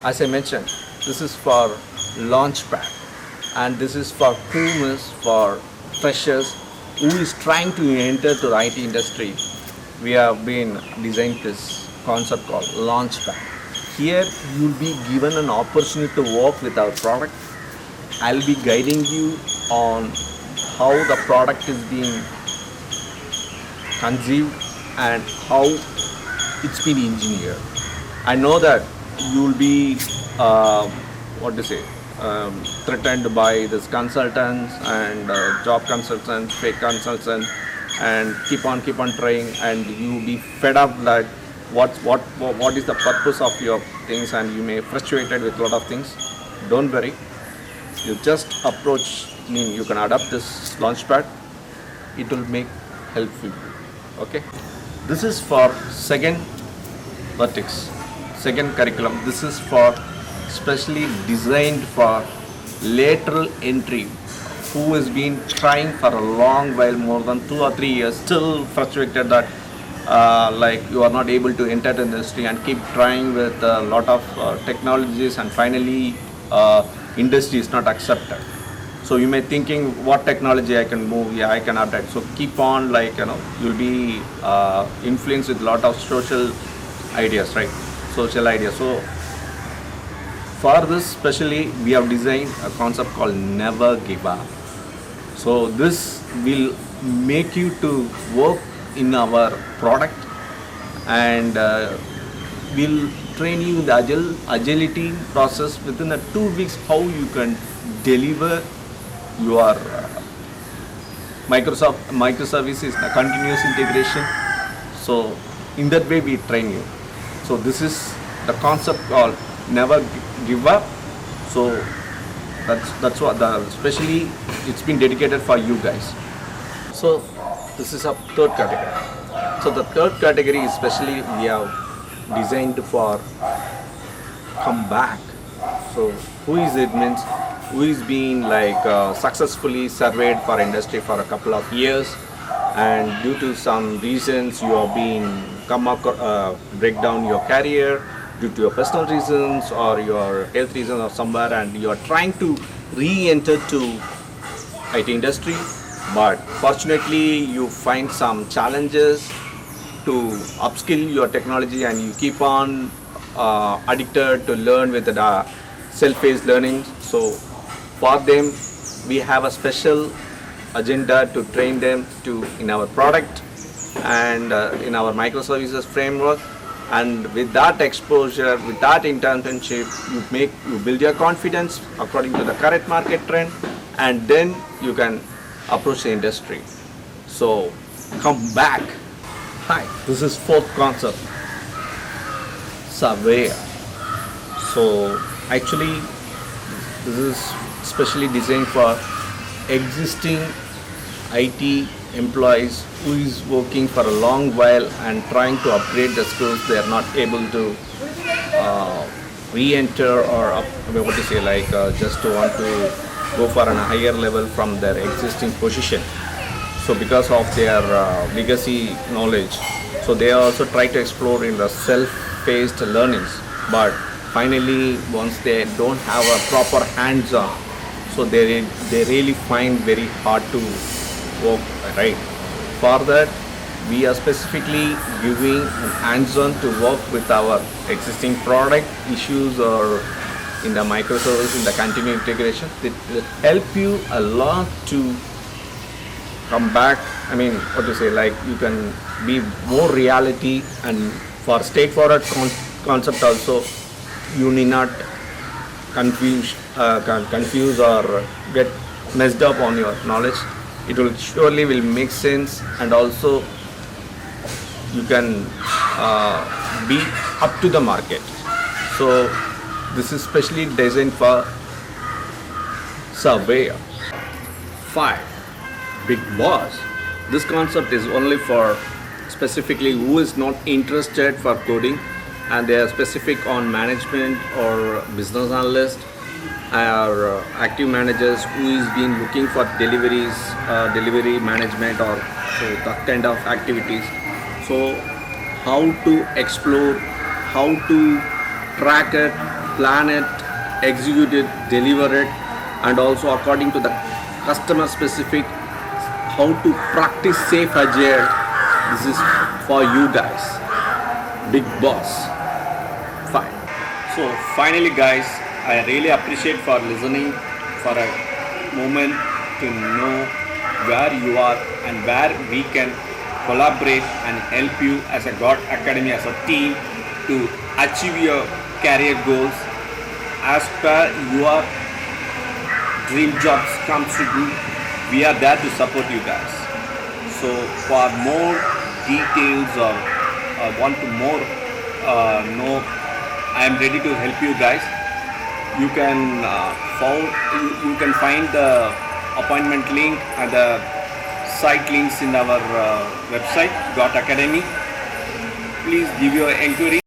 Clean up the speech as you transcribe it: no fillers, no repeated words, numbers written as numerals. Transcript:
As I mentioned, this is for Launchpad, and this is for whom is for freshers who is trying to enter to the IT industry. We have been designed this concept called Launchpad. Here you'll be given an opportunity to work with our product. I'll be guiding you on how the product is being conceived and how it's been engineered. I know that you'll be what to say threatened by this consultants and job consultants, fake consultants, and keep on trying, and you be fed up that what is the purpose of your things, and you may frustrated with a lot of things. Don't worry, you just approach. I mean, you can adapt this Launchpad. It will make helpful. Okay. This is for second vertex, second curriculum. This is for specially designed for lateral entry who has been trying for a long while, more than 2 or 3 years, still frustrated that like you are not able to enter the industry and keep trying with a lot of technologies, and finally industry is not accepted. So you may thinking what technology I can move, yeah, I can adapt. So keep on, like, you'll be influenced with a lot of social ideas, right? Social ideas. So for this specially, we have designed a concept called never give up. So this will make you to work in our product, and we'll train you in the agility process within 2 weeks, how you can deliver your microservices, the continuous integration. So in that way we train you. So this is the concept called never give up. So that's what the especially it's been dedicated for you guys. So this is a third category. So the third category especially we have designed for comeback. So who is it means who is being like successfully surveyed for industry for a couple of years, and due to some reasons you have been break down your career due to your personal reasons or your health reasons or somewhere, and you are trying to re-enter to IT industry, but fortunately you find some challenges to upskill your technology, and you keep on addicted to learn with the self-paced learning. So for them we have a special agenda to train them to in our product and in our microservices framework. And with that exposure, with that internship, you build your confidence according to the current market trend, and then you can approach the industry. So come back. Hi, this is fourth concept, Surveyor. So actually this is specially designed for existing IT employees who is working for a long while and trying to upgrade the skills. They are not able to re-enter or what to say, like just to want to go for a higher level from their existing position. So because of their legacy knowledge, so they also try to explore in the self-paced learnings, but finally once they don't have a proper hands-on, so they really find very hard to work, right? For that we are specifically giving hands-on to work with our existing product issues or in the microservice, in the continuous integration. It will help you a lot to come back. I mean, what to say, like you can be more reality, and for straightforward concept also you need not confuse or get messed up on your knowledge. It will surely will make sense, and also you can be up to the market. So this is specially designed for Surveyor. 5. Big Boss. This concept is only for specifically who is not interested for coding, and they are specific on management or business analyst or active managers who is been looking for deliveries, delivery management, or so that kind of activities. So how to explore, how to track it, plan it, execute it, deliver it, and also according to the customer specific how to practice safe agile. This is for you guys. Big boss. Fine. So finally guys, I really appreciate for listening for a moment to know where you are and where we can collaborate and help you as a God Academy, as a team, to achieve your career goals as per your dream jobs comes to do. We are there to support you guys. So for more details or want to more know, I am ready to help you guys. You can you can find the appointment link and the site links in our website, God Academy. Please give your inquiry.